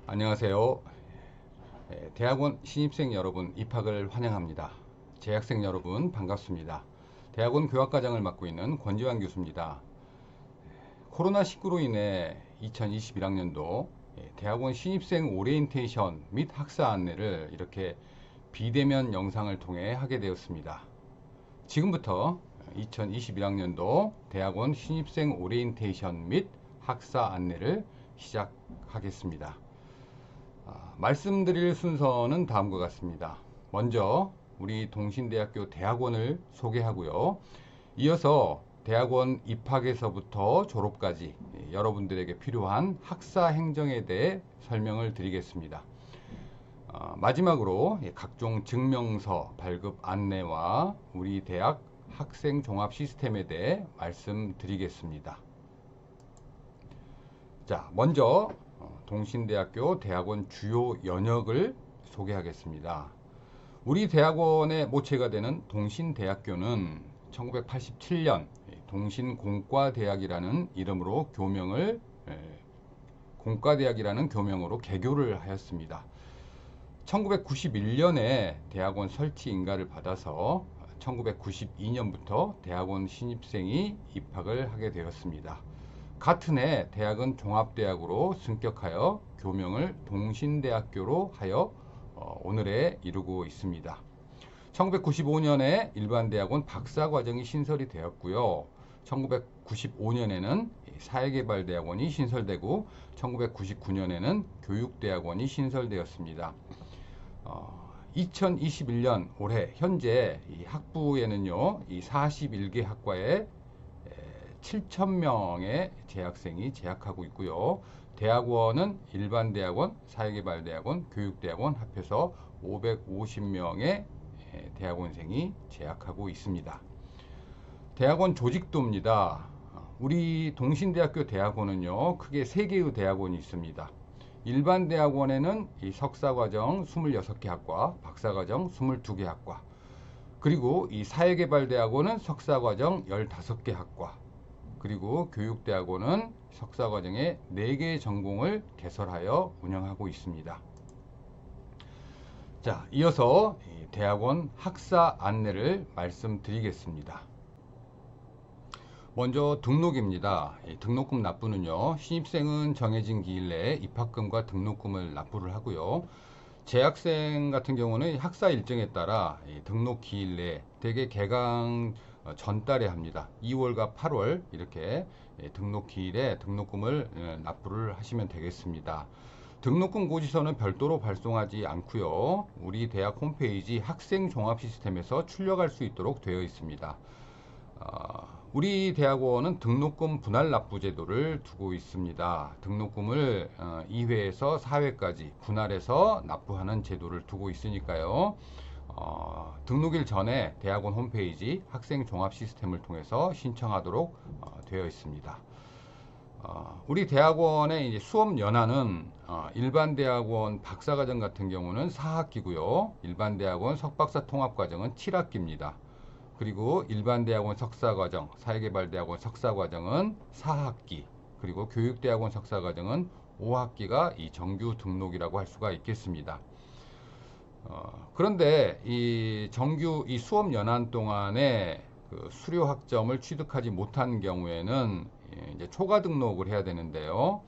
안녕하세요. 대학원 신입생 여러분 입학을 환영합니다. 재학생 여러분 반갑습니다. 대학원 교학과정을 맡고 있는 권지환 교수입니다. 코로나19로 인해 2021학년도 대학원 신입생 오리엔테이션 및 학사 안내를 이렇게 비대면 영상을 통해 하게 되었습니다. 지금부터 2021학년도 대학원 신입생 오리엔테이션 및 학사 안내를 시작하겠습니다. 말씀드릴 순서는 다음과 같습니다. 먼저 우리 동신대학교 대학원을 소개하고요. 이어서 대학원 입학에서부터 졸업까지 여러분들에게 필요한 학사 행정에 대해 설명을 드리겠습니다. 마지막으로 각종 증명서 발급 안내와 우리 대학 학생 종합 시스템에 대해 말씀드리겠습니다. 자, 먼저 동신대학교 대학원 주요 연역을 소개하겠습니다. 우리 대학원의 모체가 되는 동신대학교는 1987년 동신공과대학이라는 이름으로 공과대학이라는 교명으로 개교를 하였습니다. 1991년에 대학원 설치 인가를 받아서 1992년부터 대학원 신입생이 입학을 하게 되었습니다. 같은 해 대학은 종합대학으로 승격하여 교명을 동신대학교로 하여 오늘에 이르고 있습니다. 1995년에 일반대학원 박사과정이 신설이 되었고요. 1995년에는 사회개발대학원이 신설되고 1999년에는 교육대학원이 신설되었습니다. 2021년 올해 현재 이 학부에는요, 이 41개 학과에 7,000명의 재학생이 재학하고 있고요. 대학원은 일반대학원, 사회개발대학원, 교육대학원 합해서 550명의 대학원생이 재학하고 있습니다. 대학원 조직도입니다. 우리 동신대학교 대학원은요, 크게 3개의 대학원이 있습니다. 일반대학원에는 이 석사과정 26개 학과, 박사과정 22개 학과, 그리고 이 사회개발대학원은 석사과정 15개 학과, 그리고 교육대학원은 석사과정에 4개의 전공을 개설하여 운영하고 있습니다. 자, 이어서 대학원 학사 안내를 말씀드리겠습니다. 먼저 등록입니다. 등록금 납부는요, 신입생은 정해진 기일 내에 입학금과 등록금을 납부를 하고요. 재학생 같은 경우는 학사 일정에 따라 등록 기일 내에 대개 개강 전달에 합니다. 2월과 8월 이렇게 등록 기일에 등록금을 납부를 하시면 되겠습니다. 등록금 고지서는 별도로 발송하지 않고요. 우리 대학 홈페이지 학생 종합 시스템에서 출력할 수 있도록 되어 있습니다. 우리 대학원은 등록금 분할 납부 제도를 두고 있습니다. 등록금을 2회에서 4회까지 분할해서 납부하는 제도를 두고 있으니까요. 등록일 전에 대학원 홈페이지 학생 종합 시스템을 통해서 신청하도록 되어 있습니다. 우리 대학원의 이제 수업 연한은 일반 대학원 박사과정 같은 경우는 4학기고요. 일반 대학원 석박사 통합과정은 7학기입니다. 그리고 일반 대학원 석사과정, 사회개발대학원 석사과정은 4학기, 그리고 교육대학원 석사과정은 5학기가 이 정규 등록이라고 할 수가 있겠습니다. 그런데 이 정규 이 수업 연한 동안에 그 수료 학점을 취득하지 못한 경우에는 이제 초과 등록을 해야 되는데요.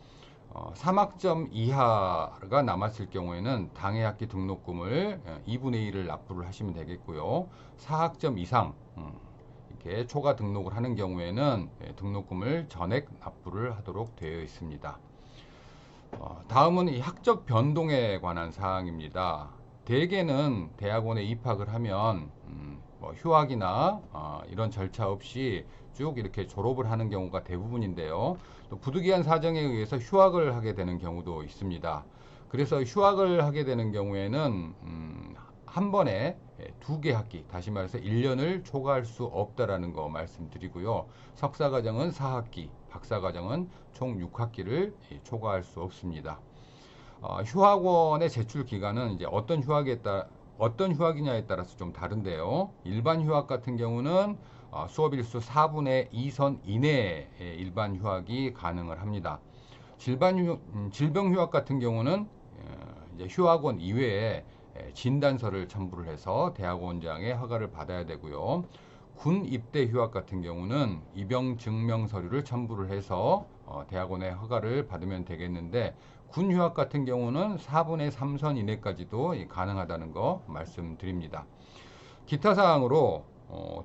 3학점 이하가 남았을 경우에는 당해 학기 등록금을 2분의 1을 납부를 하시면 되겠고요. 4학점 이상 이렇게 초과 등록을 하는 경우에는 등록금을 전액 납부를 하도록 되어 있습니다. 다음은 이 학적 변동에 관한 사항입니다. 대개는 대학원에 입학을 하면 뭐 휴학이나 이런 절차 없이 쭉 이렇게 졸업을 하는 경우가 대부분인데요. 또 부득이한 사정에 의해서 휴학을 하게 되는 경우도 있습니다. 그래서 휴학을 하게 되는 경우에는 한 번에 2개 학기, 다시 말해서 1년을 초과할 수 없다라는 거 말씀드리고요. 석사과정은 4학기, 박사과정은 총 6학기를 초과할 수 없습니다. 휴학원의 제출 기간은 이제 어떤 휴학이냐에 따라서 좀 다른데요. 일반 휴학 같은 경우는 수업 일수 4분의 2선 이내에 일반 휴학이 가능을 합니다. 질병 휴학 같은 경우는 이제 휴학원 이외에 진단서를 첨부를 해서 대학원장의 허가를 받아야 되고요. 군 입대 휴학 같은 경우는 입영 증명 서류를 첨부를 해서 대학원의 허가를 받으면 되겠는데, 군 휴학 같은 경우는 4분의 3선 이내까지도 가능하다는 거 말씀드립니다. 기타 사항으로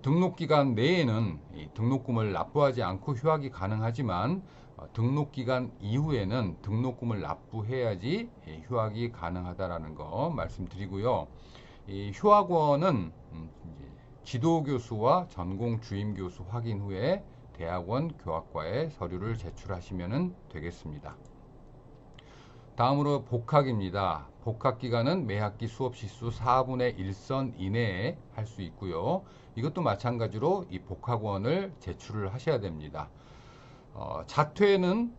등록 기간 내에는 이 등록금을 납부하지 않고 휴학이 가능하지만, 등록 기간 이후에는 등록금을 납부해야지 휴학이 가능하다라는 거 말씀드리고요. 이 휴학원은 이제 지도교수와 전공 주임교수 확인 후에 대학원 교학과에 서류를 제출하시면 되겠습니다. 다음으로 복학입니다. 복학 기간은 매 학기 수업 시수 4분의 1선 이내에 할 수 있고요. 이것도 마찬가지로 이 복학원을 제출을 하셔야 됩니다. 자퇴는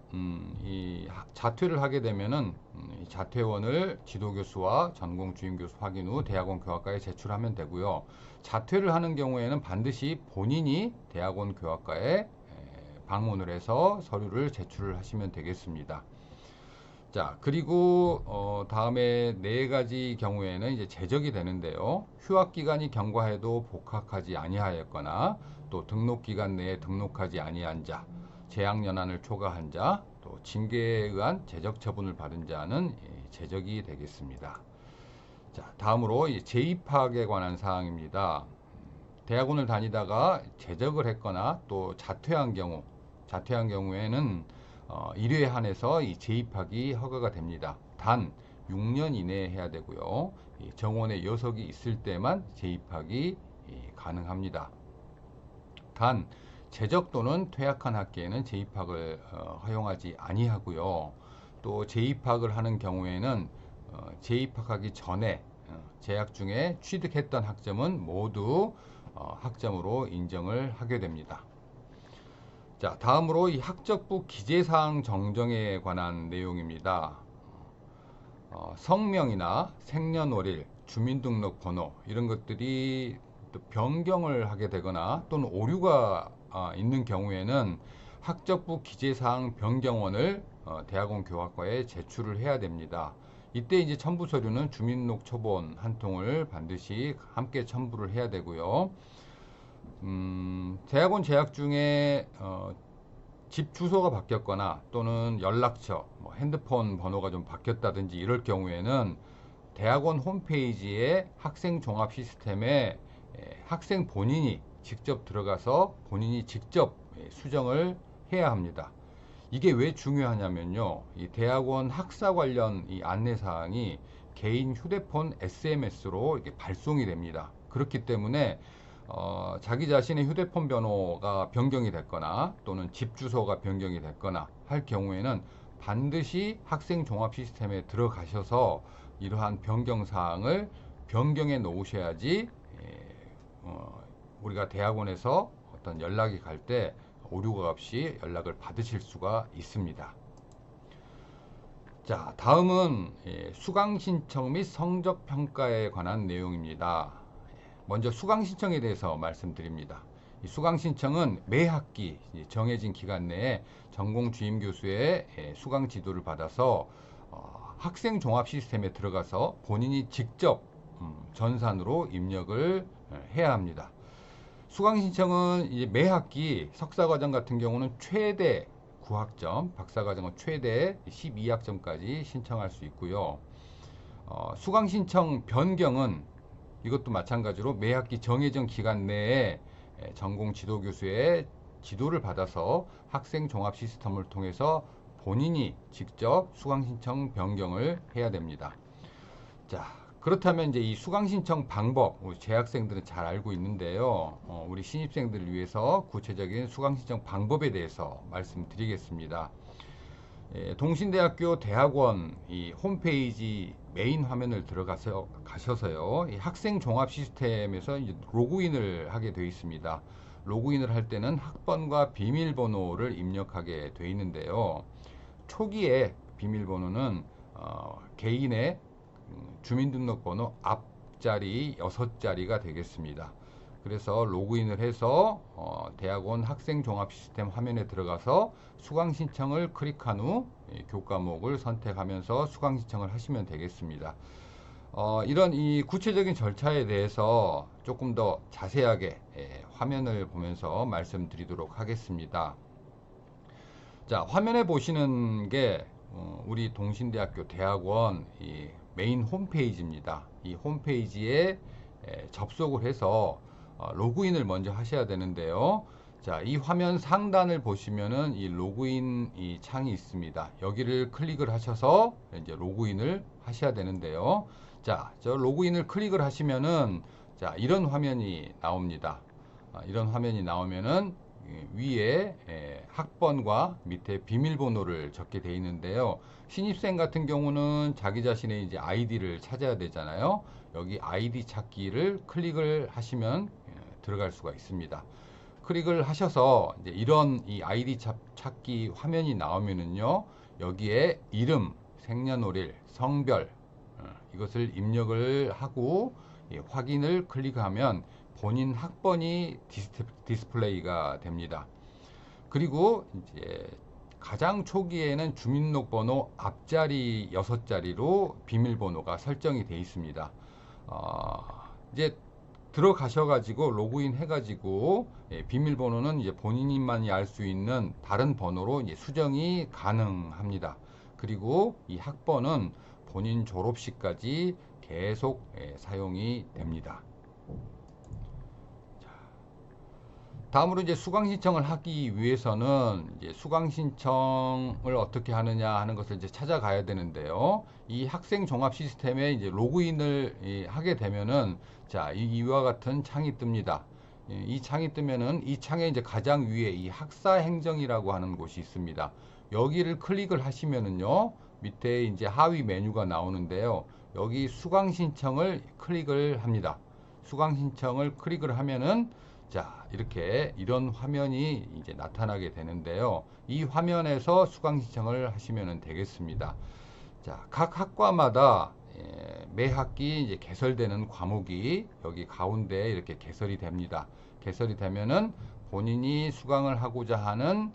자퇴를 하게 되면은 이 자퇴원을 지도교수와 전공 주임교수 확인 후 대학원 교학과에 제출하면 되고요. 자퇴를 하는 경우에는 반드시 본인이 대학원 교학과에 방문을 해서 서류를 제출을 하시면 되겠습니다. 자, 그리고 다음에 네 가지 경우에는 이제 제적이 되는데요. 휴학 기간이 경과해도 복학하지 아니하였거나, 또 등록 기간 내에 등록하지 아니한 자, 재학 연한을 초과한 자, 또 징계에 의한 제적 처분을 받은 자는 제적이 되겠습니다. 자, 다음으로 재입학에 관한 사항입니다. 대학원을 다니다가 제적을 했거나 또 자퇴한 경우에는 1회에 한해서 이 재입학이 허가가 됩니다. 단 6년 이내에 해야 되고요. 정원에 여석이 있을 때만 재입학이 가능합니다. 단 제적 또는 퇴학한 학기에는 재입학을 허용하지 아니하고요. 또 재입학을 하는 경우에는 재입학하기 전에 재학 중에 취득했던 학점은 모두 학점으로 인정을 하게 됩니다. 자, 다음으로 이 학적부 기재사항 정정에 관한 내용입니다. 성명이나 생년월일, 주민등록번호 이런 것들이 또 변경을 하게 되거나 또는 오류가 있는 경우에는 학적부 기재사항 변경원을 대학원 교학과에 제출을 해야 됩니다. 이때 이제 첨부 서류는 주민등록 초본 한 통을 반드시 함께 첨부를 해야 되고요. 대학원 재학 중에 집 주소가 바뀌었거나 또는 연락처, 핸드폰 번호가 좀 바뀌었다든지 이럴 경우에는 대학원 홈페이지에 학생 종합 시스템에 학생 본인이 직접 들어가서 본인이 직접 수정을 해야 합니다. 이게 왜 중요하냐면요. 이 대학원 학사 관련 이 안내사항이 개인 휴대폰 SMS로 이렇게 발송이 됩니다. 그렇기 때문에 자기 자신의 휴대폰 번호가 변경이 됐거나 또는 집 주소가 변경이 됐거나 할 경우에는 반드시 학생 종합 시스템에 들어가셔서 이러한 변경 사항을 변경해 놓으셔야지 우리가 대학원에서 어떤 연락이 갈 때 오류가 없이 연락을 받으실 수가 있습니다. 자, 다음은 수강 신청 및 성적 평가에 관한 내용입니다. 먼저 수강 신청에 대해서 말씀드립니다. 이 수강 신청은 매 학기 정해진 기간 내에 전공 주임 교수의 수강 지도를 받아서 학생 종합 시스템에 들어가서 본인이 직접 전산으로 입력을 해야 합니다. 수강 신청은 이제 매 학기 석사과정 같은 경우는 최대 9학점, 박사과정은 최대 12학점까지 신청할 수 있고요. 수강 신청 변경은 이것도 마찬가지로 매 학기 정해진 기간 내에 전공 지도 교수의 지도를 받아서 학생 종합 시스템을 통해서 본인이 직접 수강 신청 변경을 해야 됩니다. 자, 그렇다면 이제 이 수강 신청 방법, 우리 재학생들은 잘 알고 있는데요. 우리 신입생들을 위해서 구체적인 수강 신청 방법에 대해서 말씀드리겠습니다. 동신대학교 대학원 이 홈페이지 메인 화면을 가셔서요. 이 학생 종합 시스템에서 이제 로그인을 하게 되어 있습니다. 로그인을 할 때는 학번과 비밀번호를 입력하게 되어 있는데요. 초기에 비밀번호는 개인의 주민등록번호 앞자리 6자리가 되겠습니다. 그래서 로그인을 해서 대학원 학생 종합 시스템 화면에 들어가서 수강 신청을 클릭한 후 교과목을 선택하면서 수강 신청을 하시면 되겠습니다. 이런 이 구체적인 절차에 대해서 조금 더 자세하게 화면을 보면서 말씀드리도록 하겠습니다. 자, 화면에 보시는 게 우리 동신대학교 대학원 이 메인 홈페이지입니다. 이 홈페이지에 접속을 해서 로그인을 먼저 하셔야 되는데요. 자, 이 화면 상단을 보시면은 이 로그인 이 창이 있습니다. 여기를 클릭을 하셔서 이제 로그인을 하셔야 되는데요. 자, 저 로그인을 클릭을 하시면은 자, 이런 화면이 나옵니다. 이런 화면이 나오면은 위에 학번과 밑에 비밀번호를 적게 되어 있는데요. 신입생 같은 경우는 자기 자신의 이제 아이디를 찾아야 되잖아요. 여기 아이디 찾기를 클릭을 하시면 들어갈 수가 있습니다. 클릭을 하셔서 이제 이런 이 아이디 찾기 화면이 나오면은요, 여기에 이름, 생년월일, 성별 이것을 입력을 하고 확인을 클릭하면 본인 학번이 디스플레이가 됩니다. 그리고 이제 가장 초기에는 주민등록번호 앞자리 6자리로 비밀번호가 설정이 되어 있습니다. 이제 들어가셔가지고 로그인 해가지고 비밀번호는 이제 본인만이 알 수 있는 다른 번호로 이제 수정이 가능합니다. 그리고 이 학번은 본인 졸업시까지 계속 사용이 됩니다. 다음으로 이제 수강 신청을 하기 위해서는 이제 수강 신청을 어떻게 하느냐 하는 것을 이제 찾아가야 되는데요. 이 학생 종합 시스템에 이제 로그인을 하게 되면은 자, 이와 같은 창이 뜹니다. 이 창이 뜨면은 이 창에 이제 가장 위에 이 학사 행정이라고 하는 곳이 있습니다. 여기를 클릭을 하시면은요, 밑에 이제 하위 메뉴가 나오는데요. 여기 수강 신청을 클릭을 합니다. 수강 신청을 클릭을 하면은 자, 이렇게 이런 화면이 이제 나타나게 되는데요. 이 화면에서 수강 신청을 하시면 되겠습니다. 자, 각 학과마다 매 학기 이제 개설되는 과목이 여기 가운데 이렇게 개설이 됩니다. 개설이 되면은 본인이 수강을 하고자 하는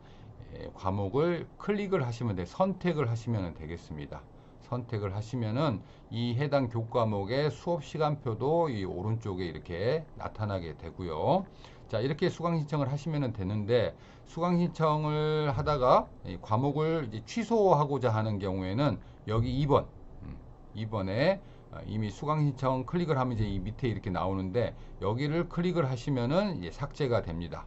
과목을 클릭을 하시면 선택을 하시면 되겠습니다. 선택을 하시면은 이 해당 교과목의 수업 시간표도 이 오른쪽에 이렇게 나타나게 되고요. 자, 이렇게 수강 신청을 하시면 되는데 수강 신청을 하다가 이 과목을 이제 취소하고자 하는 경우에는 여기 2번에 이미 수강 신청 클릭을 하면 이제 이 밑에 이렇게 나오는데 여기를 클릭을 하시면은 이제 삭제가 됩니다.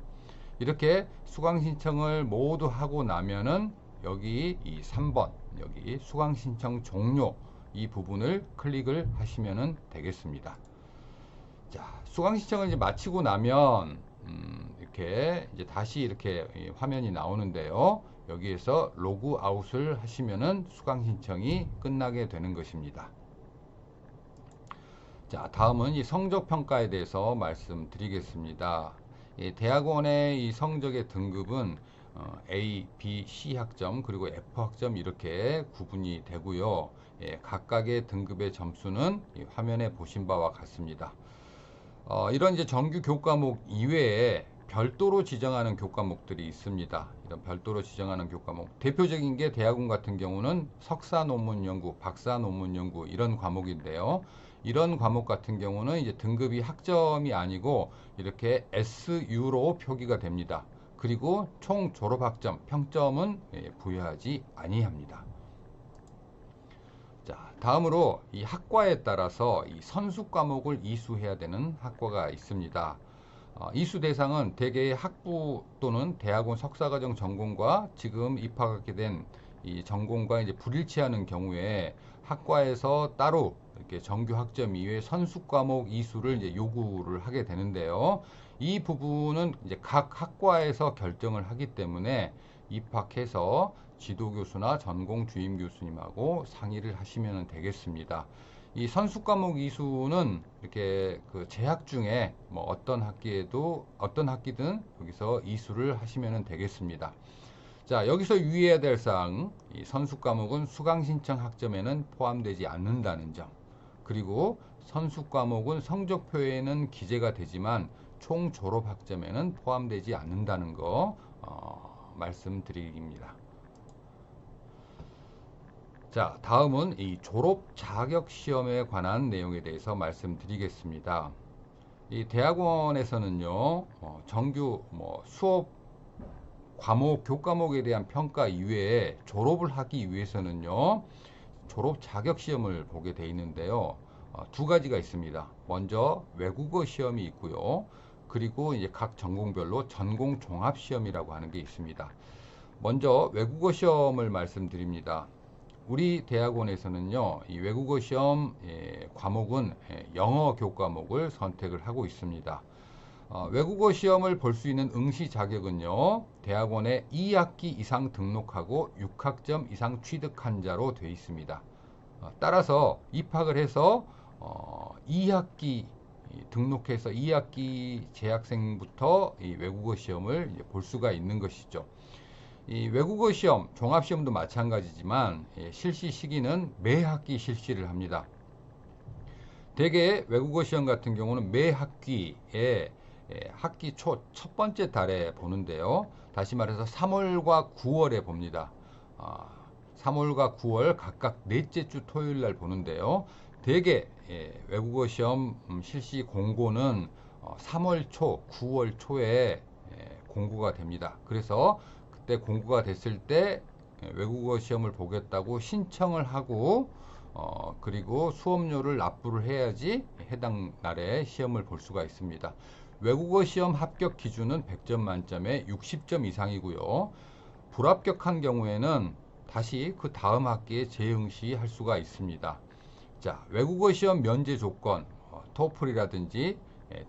이렇게 수강 신청을 모두 하고 나면은 여기 이 3번 여기 수강 신청 종료 이 부분을 클릭을 하시면 되겠습니다. 자, 수강 신청을 이제 마치고 나면 이렇게 이제 다시 이렇게 화면이 나오는데요. 여기에서 로그 아웃을 하시면은 수강 신청이 끝나게 되는 것입니다. 자, 다음은 이 성적 평가에 대해서 말씀드리겠습니다. 대학원의 이 성적의 등급은 A, B, C 학점 그리고 F 학점 이렇게 구분이 되고요. 각각의 등급의 점수는 화면에 보신 바와 같습니다. 이런 이제 정규 교과목 이외에 별도로 지정하는 교과목들이 있습니다. 이런 별도로 지정하는 교과목 대표적인 게 대학원 같은 경우는 석사 논문 연구, 박사 논문 연구 이런 과목인데요. 이런 과목 같은 경우는 이제 등급이 학점이 아니고 이렇게 SU로 표기가 됩니다. 그리고 총 졸업학점, 평점은 부여하지 아니합니다. 자, 다음으로 이 학과에 따라서 이 선수 과목을 이수해야 되는 학과가 있습니다. 이수 대상은 대개의 학부 또는 대학원 석사과정 전공과 지금 입학하게 된 이 전공과 이제 불일치하는 경우에 학과에서 따로 이렇게 정규 학점 이외에 선수 과목 이수를 이제 요구를 하게 되는데요. 이 부분은 이제 각 학과에서 결정을 하기 때문에 입학해서 지도교수나 전공 주임 교수님하고 상의를 하시면 되겠습니다. 이 선수 과목 이수는 이렇게 그 재학 중에 뭐 어떤 학기든 여기서 이수를 하시면 되겠습니다. 자, 여기서 유의해야 될 사항, 이 선수 과목은 수강 신청 학점에는 포함되지 않는다는 점, 그리고 선수 과목은 성적표에는 기재가 되지만 총 졸업 학점에는 포함되지 않는다는 거 말씀드립니다. 자, 다음은 이 졸업 자격 시험에 관한 내용에 대해서 말씀드리겠습니다. 이 대학원에서는요, 정규 수업 과목, 교과목에 대한 평가 이외에 졸업을 하기 위해서는요, 졸업 자격 시험을 보게 돼 있는데요. 두 가지가 있습니다. 먼저 외국어 시험이 있고요. 그리고 이제 각 전공별로 전공 종합 시험이라고 하는 게 있습니다. 먼저 외국어 시험을 말씀드립니다. 우리 대학원에서는요, 이 외국어 시험 과목은 영어 교과목을 선택을 하고 있습니다. 외국어 시험을 볼 수 있는 응시 자격은요, 대학원에 2학기 이상 등록하고 6학점 이상 취득한 자로 되어 있습니다. 따라서 입학을 해서 2학기 등록해서 2학기 재학생부터 이 외국어 시험을 볼 수가 있는 것이죠. 이 외국어 시험, 종합 시험도 마찬가지지만 실시 시기는 매 학기 실시를 합니다. 대개 외국어 시험 같은 경우는 매 학기에 학기 초 첫 번째 달에 보는데요. 다시 말해서 3월과 9월에 봅니다. 3월과 9월 각각 넷째 주 토요일 날 보는데요. 대개 외국어 시험 실시 공고는 3월 초, 9월 초에 공고가 됩니다. 그래서 그때 공고가 됐을 때 외국어 시험을 보겠다고 신청을 하고 그리고 수업료를 납부를 해야지 해당 날에 시험을 볼 수가 있습니다. 외국어 시험 합격 기준은 100점 만점에 60점 이상이고요. 불합격한 경우에는 다시 그 다음 학기에 재응시할 수가 있습니다. 자, 외국어 시험 면제 조건, 토플이라든지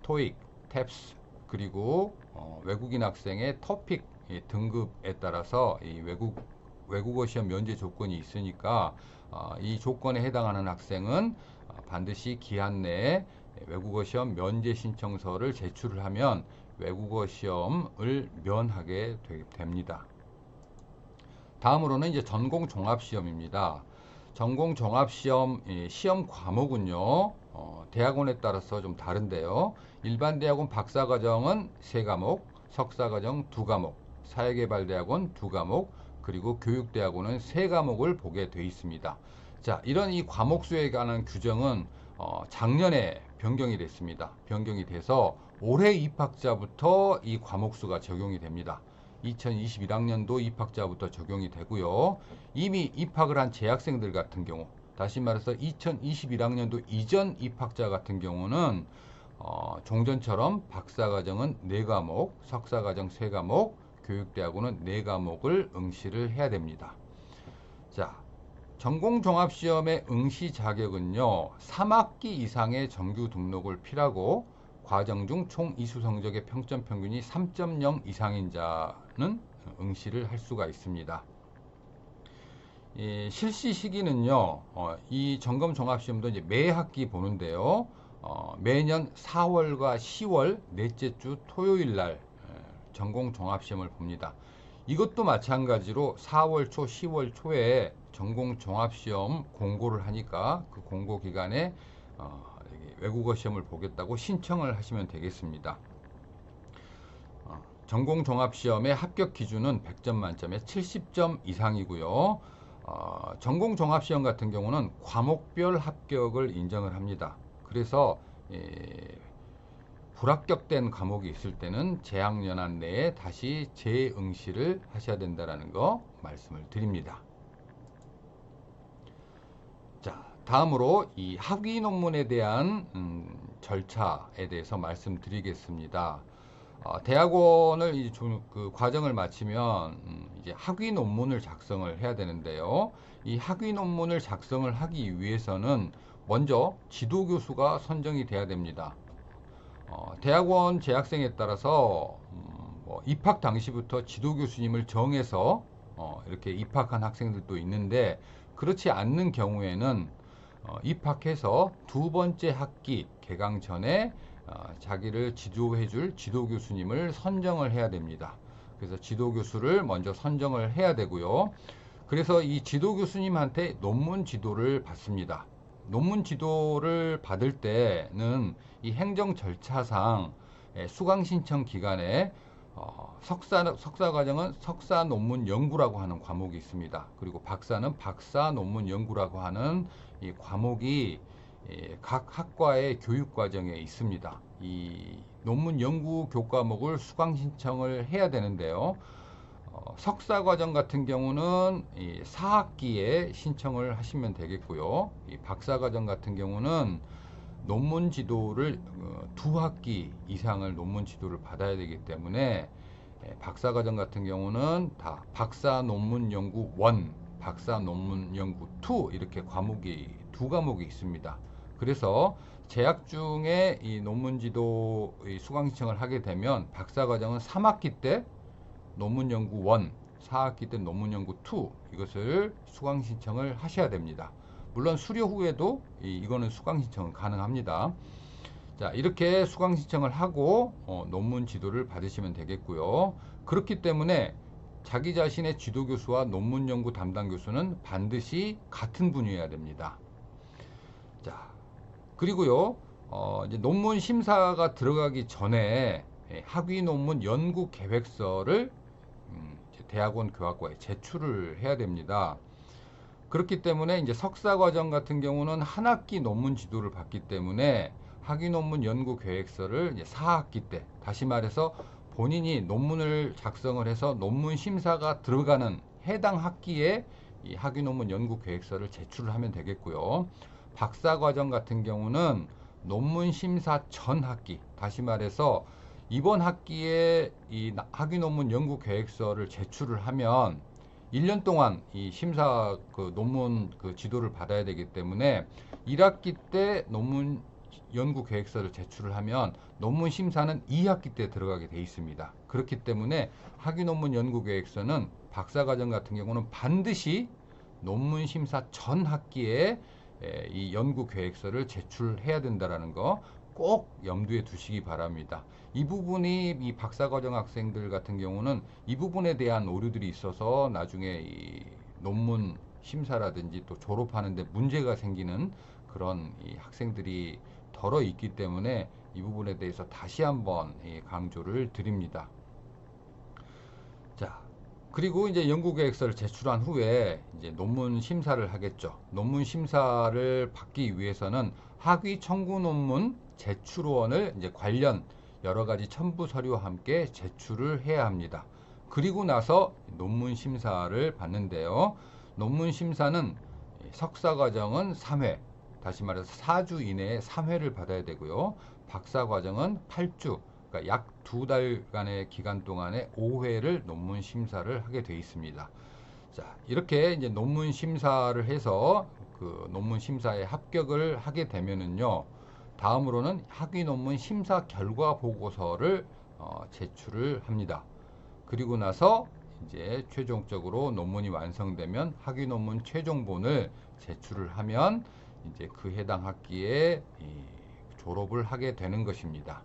토익, 탭스, 그리고 외국인 학생의 토픽 등급에 따라서 이 외국어 시험 면제 조건이 있으니까 이 조건에 해당하는 학생은 반드시 기한 내에 외국어 시험 면제 신청서를 제출을 하면 외국어 시험을 면하게 됩니다. 다음으로는 이제 전공 종합 시험입니다. 전공 종합 시험 시험 과목은요, 대학원에 따라서 좀 다른데요. 일반 대학원 박사과정은 3과목, 석사과정 2과목, 사회개발대학원 2과목, 그리고 교육대학원은 3과목을 보게 돼 있습니다. 자, 이런 이 과목 수에 관한 규정은 작년에 변경이 됐습니다. 변경이 돼서 올해 입학자부터 이 과목 수가 적용이 됩니다. 2021학년도 입학자부터 적용이 되고요. 이미 입학을 한 재학생들 같은 경우, 다시 말해서 2021학년도 이전 입학자 같은 경우는 종전처럼 박사과정은 4과목, 석사과정 3과목, 교육대학원은 4과목을 응시를 해야 됩니다. 자, 전공종합시험의 응시 자격은요, 3학기 이상의 정규 등록을 필요하고 과정 중 총 이수 성적의 평점 평균이 3.0 이상인 자는 응시를 할 수가 있습니다. 실시 시기는요, 이 점검 종합시험도 이제 매 학기 보는데요, 매년 4월과 10월 넷째 주 토요일 날 전공 종합시험을 봅니다. 이것도 마찬가지로 4월 초, 10월 초에 전공 종합시험 공고를 하니까 그 공고 기간에 외국어 시험을 보겠다고 신청을 하시면 되겠습니다. 전공 종합시험의 합격 기준은 100점 만점에 70점 이상이고요. 전공 종합시험 같은 경우는 과목별 합격을 인정을 합니다. 그래서 불합격된 과목이 있을 때는 재학연한 내에 다시 재응시를 하셔야 된다는 거 말씀을 드립니다. 자, 다음으로 이 학위 논문에 대한 절차에 대해서 말씀드리겠습니다. 대학원을 이제 그 과정을 마치면 이제 학위 논문을 작성을 해야 되는데요. 이 학위 논문을 작성을 하기 위해서는 먼저 지도 교수가 선정이 돼야 됩니다. 대학원 재학생에 따라서 입학 당시부터 지도 교수님을 정해서 이렇게 입학한 학생들도 있는데 그렇지 않는 경우에는 입학해서 두 번째 학기 개강 전에 자기를 지도해 줄 지도 교수님을 선정을 해야 됩니다. 그래서 지도 교수를 먼저 선정을 해야 되고요. 그래서 이 지도 교수님한테 논문 지도를 받습니다. 논문 지도를 받을 때는 이 행정 절차상 수강 신청 기간에 석사 과정은 석사 논문 연구라고 하는 과목이 있습니다. 그리고 박사는 박사 논문 연구라고 하는 이 과목이 각 학과의 교육 과정에 있습니다. 이 논문 연구 교과목을 수강 신청을 해야 되는데요. 석사 과정 같은 경우는 이 4학기에 신청을 하시면 되겠고요. 이 박사 과정 같은 경우는 논문 지도를 2학기 이상을 논문 지도를 받아야 되기 때문에 박사 과정 같은 경우는 다 박사 논문 연구 1, 박사 논문 연구 2 이렇게 과목이 2과목이 있습니다. 그래서 재학 중에 이 논문 지도 수강 신청을 하게 되면 박사 과정은 3학기 때 논문 연구 1, 4학기 때 논문 연구 2 이것을 수강 신청을 하셔야 됩니다. 물론 수료 후에도 이거는 수강 신청은 가능합니다. 자, 이렇게 수강 신청을 하고 논문 지도를 받으시면 되겠고요. 그렇기 때문에 자기 자신의 지도 교수와 논문 연구 담당 교수는 반드시 같은 분이어야 됩니다. 자, 그리고요, 이제 논문 심사가 들어가기 전에 학위 논문 연구 계획서를 대학원 교학과에 제출을 해야 됩니다. 그렇기 때문에 이제 석사 과정 같은 경우는 한 학기 논문 지도를 받기 때문에 학위 논문 연구 계획서를 이제 4학기 때, 다시 말해서 본인이 논문을 작성을 해서 논문 심사가 들어가는 해당 학기에 이 학위 논문 연구 계획서를 제출을 하면 되겠고요. 박사 과정 같은 경우는 논문 심사 전 학기, 다시 말해서 이번 학기에 이 학위 논문 연구 계획서를 제출을 하면 1년 동안 이 심사 논문 지도를 받아야 되기 때문에 1학기 때 논문 연구 계획서를 제출을 하면 논문 심사는 2학기 때 들어가게 돼 있습니다. 그렇기 때문에 학위 논문 연구 계획서는 박사 과정 같은 경우는 반드시 논문 심사 전 학기에 이 연구 계획서를 제출해야 된다라는 거 꼭 염두에 두시기 바랍니다. 이 부분이 이 박사과정 학생들 같은 경우는 이 부분에 대한 오류들이 있어서 나중에 이 논문 심사라든지 또 졸업하는데 문제가 생기는 그런 이 학생들이 덜어 있기 때문에 이 부분에 대해서 다시 한번 강조를 드립니다. 자, 그리고 이제 연구계획서를 제출한 후에 이제 논문 심사를 하겠죠. 논문 심사를 받기 위해서는 학위 청구 논문 제출원을 이제 관련 여러 가지 첨부 서류와 함께 제출을 해야 합니다. 그리고 나서 논문 심사를 받는데요. 논문 심사는 석사 과정은 3회, 다시 말해서 4주 이내에 3회를 받아야 되고요. 박사 과정은 8주, 그러니까 약 2달간의 기간 동안에 5회를 논문 심사를 하게 되어 있습니다. 자, 이렇게 이제 논문 심사를 해서 그 논문 심사에 합격을 하게 되면은요, 다음으로는 학위 논문 심사 결과 보고서를 제출을 합니다. 그리고 나서 이제 최종적으로 논문이 완성되면 학위 논문 최종본을 제출을 하면 이제 그 해당 학기에 졸업을 하게 되는 것입니다.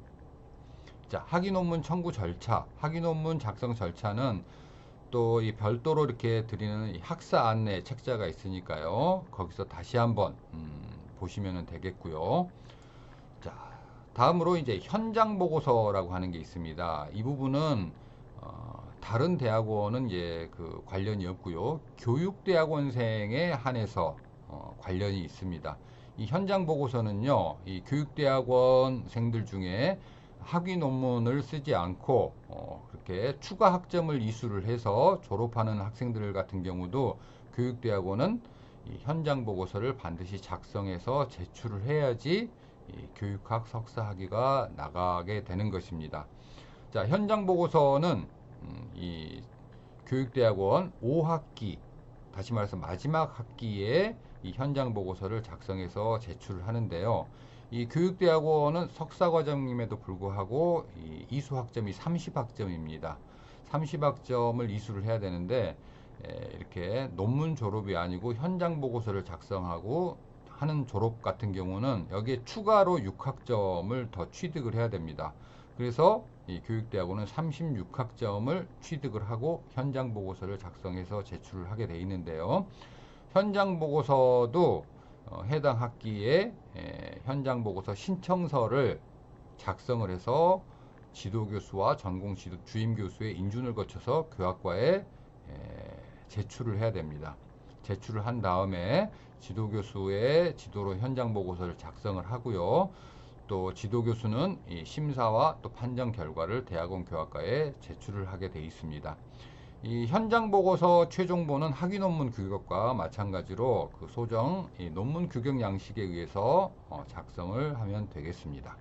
자, 학위 논문 청구 절차, 학위 논문 작성 절차는 또 이 별도로 이렇게 드리는 이 학사 안내 책자가 있으니까요. 거기서 다시 한번 보시면 되겠고요. 자, 다음으로 이제 현장 보고서라고 하는 게 있습니다. 이 부분은 다른 대학원은 이제 그 관련이 없고요. 교육대학원생에 한해서 관련이 있습니다. 이 현장 보고서는요, 이 교육대학원생들 중에 학위 논문을 쓰지 않고 그렇게 추가 학점을 이수를 해서 졸업하는 학생들 같은 경우도 교육대학원은 이 현장 보고서를 반드시 작성해서 제출을 해야지 이 교육학 석사 학위가 나가게 되는 것입니다. 자, 현장 보고서는 이 교육대학원 5학기, 다시 말해서 마지막 학기에 이 현장 보고서를 작성해서 제출을 하는데요. 이 교육대학원은 석사과정임에도 불구하고 이 이수학점이 30학점입니다. 30학점을 이수를 해야 되는데 이렇게 논문 졸업이 아니고 현장 보고서를 작성하고 하는 졸업 같은 경우는 여기에 추가로 6학점을 더 취득을 해야 됩니다. 그래서 이 교육대학원은 36학점을 취득을 하고 현장 보고서를 작성해서 제출을 하게 돼 있는데요. 현장 보고서도 해당 학기에 현장 보고서 신청서를 작성을 해서 지도교수와 주임 교수의 인준을 거쳐서 교학과에 제출을 해야 됩니다. 제출을 한 다음에 지도교수의 지도로 현장 보고서를 작성을 하고요. 또 지도교수는 이 심사와 또 판정 결과를 대학원 교학과에 제출을 하게 돼 있습니다. 이 현장 보고서 최종본은 학위 논문 규격과 마찬가지로 그 소정 논문 규격 양식에 의해서 작성을 하면 되겠습니다.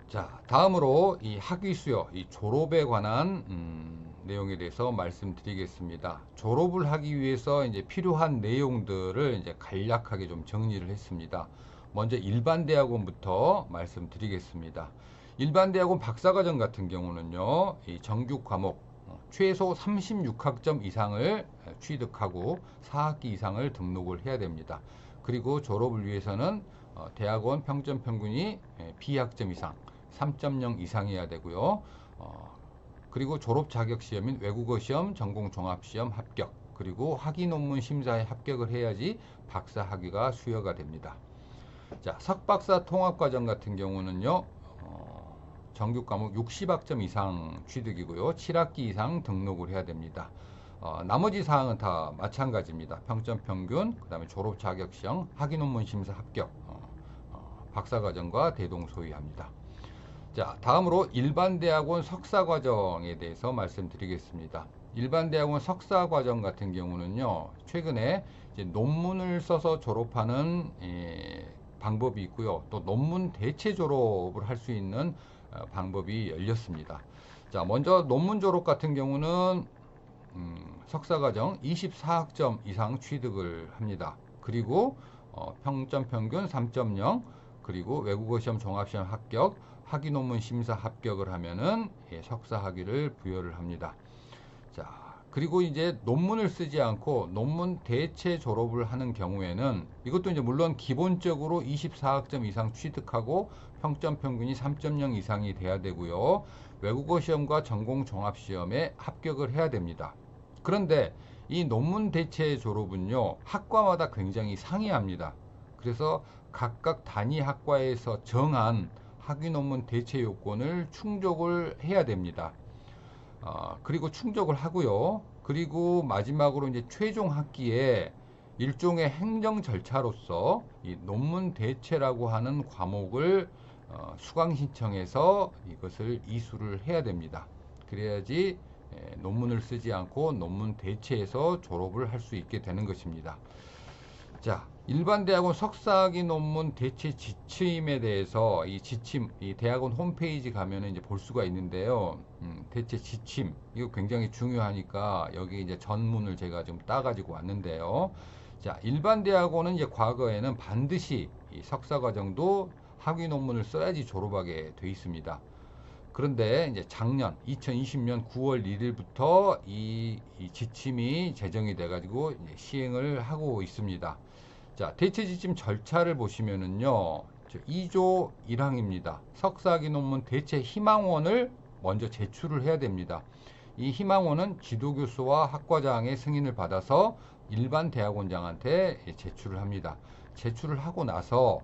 자, 다음으로 이 학위 수여, 이 졸업에 관한 내용에 대해서 말씀드리겠습니다. 졸업을 하기 위해서 이제 필요한 내용들을 이제 간략하게 좀 정리를 했습니다. 먼저 일반 대학원부터 말씀드리겠습니다. 일반 대학원 박사과정 같은 경우는요, 이 정규 과목 최소 36학점 이상을 취득하고 4학기 이상을 등록을 해야 됩니다. 그리고 졸업을 위해서는 대학원 평점 평균이 B학점 이상 3.0 이상이어야 되고요. 그리고 졸업 자격 시험인 외국어 시험, 전공 종합 시험 합격, 그리고 학위 논문 심사에 합격을 해야지 박사 학위가 수여가 됩니다. 자, 석박사 통합 과정 같은 경우는요. 정규 과목 60학점 이상 취득이고요. 7학기 이상 등록을 해야 됩니다. 나머지 사항은 다 마찬가지입니다. 평점 평균, 그 다음에 졸업 자격 시험, 학위 논문 심사 합격, 박사과정과 대동소이합니다. 자, 다음으로 일반 대학원 석사과정에 대해서 말씀드리겠습니다. 일반 대학원 석사과정 같은 경우는요, 최근에 이제 논문을 써서 졸업하는 방법이 있고요. 또 논문 대체 졸업을 할 수 있는 방법이 열렸습니다. 자, 먼저 논문 졸업 같은 경우는 석사과정 24학점 이상 취득을 합니다. 그리고 평점 평균 3.0, 그리고 외국어 시험 종합시험 합격, 학위 논문 심사 합격을 하면은 석사 학위를 부여를 합니다. 자, 그리고 이제 논문을 쓰지 않고 논문 대체 졸업을 하는 경우에는 이것도 이제 물론 기본적으로 24학점 이상 취득하고 평점 평균이 3.0 이상이 돼야 되고요. 외국어 시험과 전공 종합 시험에 합격을 해야 됩니다. 그런데 이 논문 대체 졸업은요, 학과마다 굉장히 상이합니다. 그래서 각각 단위 학과에서 정한 학위 논문 대체 요건을 충족을 해야 됩니다. 그리고 충족을 하고요. 그리고 마지막으로 이제 최종 학기에 일종의 행정 절차로서 이 논문 대체라고 하는 과목을 수강 신청해서 이것을 이수를 해야 됩니다. 그래야지 논문을 쓰지 않고 논문 대체해서 졸업을 할 수 있게 되는 것입니다. 자, 일반 대학원 석사학위 논문 대체 지침에 대해서 이 지침, 이 대학원 홈페이지 가면은 이제 볼 수가 있는데요. 대체 지침, 이거 굉장히 중요하니까 여기 이제 전문을 제가 좀 따가지고 왔는데요. 자, 일반 대학원은 이제 과거에는 반드시 이 석사과정도 학위 논문을 써야지 졸업하게 돼 있습니다. 그런데 이제 작년 2020년 9월 1일부터 이 지침이 제정이 돼가지고 이제 시행을 하고 있습니다. 자, 대체 지침 절차를 보시면은요, 2조 1항입니다. 석사학위 논문 대체 희망원을 먼저 제출을 해야 됩니다. 이 희망원은 지도교수와 학과장의 승인을 받아서 일반 대학원장한테 제출을 합니다. 제출을 하고 나서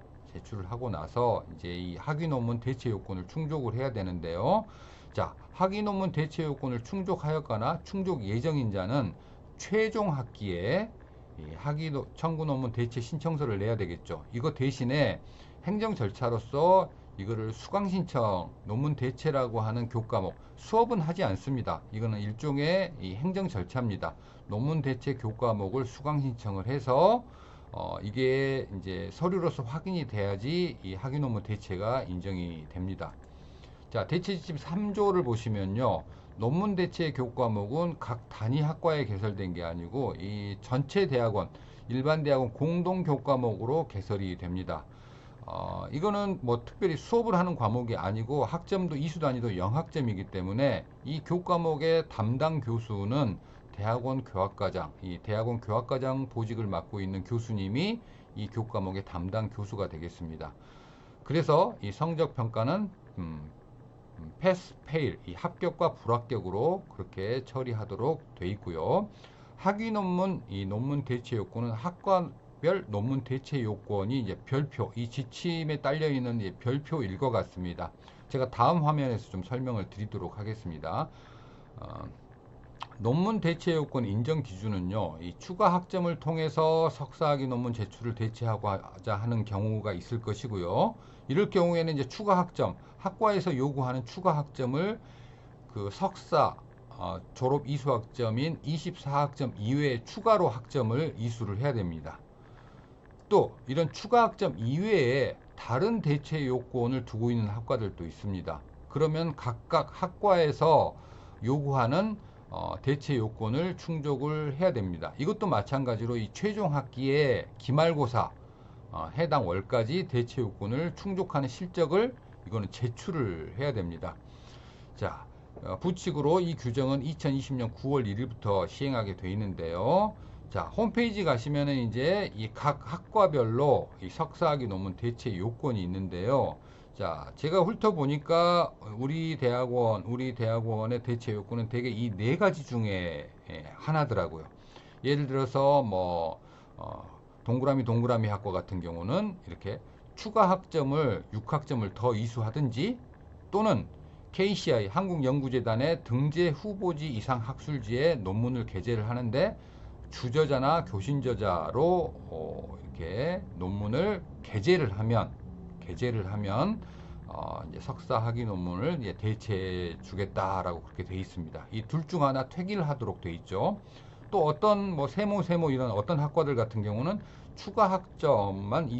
이제 이 학위 논문 대체 요건을 충족을 해야 되는데요. 자, 학위 논문 대체 요건을 충족하였거나 충족 예정인 자는 최종 학기에 학위 청구 논문 대체 신청서를 내야 되겠죠. 이거 대신에 행정 절차로서 이거를 수강 신청 논문 대체라고 하는 교과목 수업은 하지 않습니다. 이거는 일종의 이 행정 절차입니다. 논문 대체 교과목을 수강 신청을 해서 이게 이제 서류로서 확인이 돼야지 이 학위 논문 대체가 인정이 됩니다. 자, 대체 지침 3조를 보시면요. 논문 대체 교과목은 각 단위 학과에 개설된 게 아니고 이 전체 대학원, 일반 대학원 공동 교과목으로 개설이 됩니다. 이거는 뭐 특별히 수업을 하는 과목이 아니고 학점도 이수 단위도 0학점이기 때문에 이 교과목의 담당 교수는 대학원 교학과장, 이 대학원 교학과장 보직을 맡고 있는 교수님이 이 교과목의 담당 교수가 되겠습니다. 그래서 이 성적 평가는 패스, 페일, 이 합격과 불합격으로 그렇게 처리하도록 돼 있고요. 학위 논문, 이 논문 대체 요건은 학과별 학과별 논문 대체 요건이 이제 별표, 이 지침에 딸려 있는 이제 별표일 것 같습니다. 제가 다음 화면에서 좀 설명을 드리도록 하겠습니다. 논문 대체 요건 인정 기준은요, 이 추가 학점을 통해서 석사학위 논문 제출을 대체하고자 하는 경우가 있을 것이고요. 이럴 경우에는 이제 추가 학점, 학과에서 요구하는 추가 학점을 그 석사 졸업 이수 학점인 24학점 이외에 추가로 학점을 이수를 해야 됩니다. 또 이런 추가 학점 이외에 다른 대체 요건을 두고 있는 학과들도 있습니다. 그러면 각각 학과에서 요구하는 대체 요건을 충족을 해야 됩니다. 이것도 마찬가지로 이 최종 학기에 기말고사 해당 월까지 대체 요건을 충족하는 실적을 이거는 제출을 해야 됩니다. 자, 부칙으로 이 규정은 2020년 9월 1일부터 시행하게 되어 있는데요. 자, 홈페이지 가시면은 이제 이 각 학과별로 이 석사학위 논문 대체 요건이 있는데요. 자, 제가 훑어보니까 우리 대학원의 대체 요건은 대개 이 네 가지 중에 하나더라고요. 예를 들어서 뭐 동그라미 학과 같은 경우는 이렇게 추가 학점을 6학점을 더 이수하든지, 또는 KCI 한국연구재단의 등재 후보지 이상 학술지에 논문을 게재를 하는데 주저자나 교신저자로 이렇게 논문을 게재를 하면 이제 석사 학위 논문을 이제 대체해 주겠다라고 그렇게 돼 있습니다. 이 둘 중 하나 퇴기를 하도록 돼 있죠. 또 어떤 뭐 세모 이런 어떤 학과들 같은 경우는 추가 학점만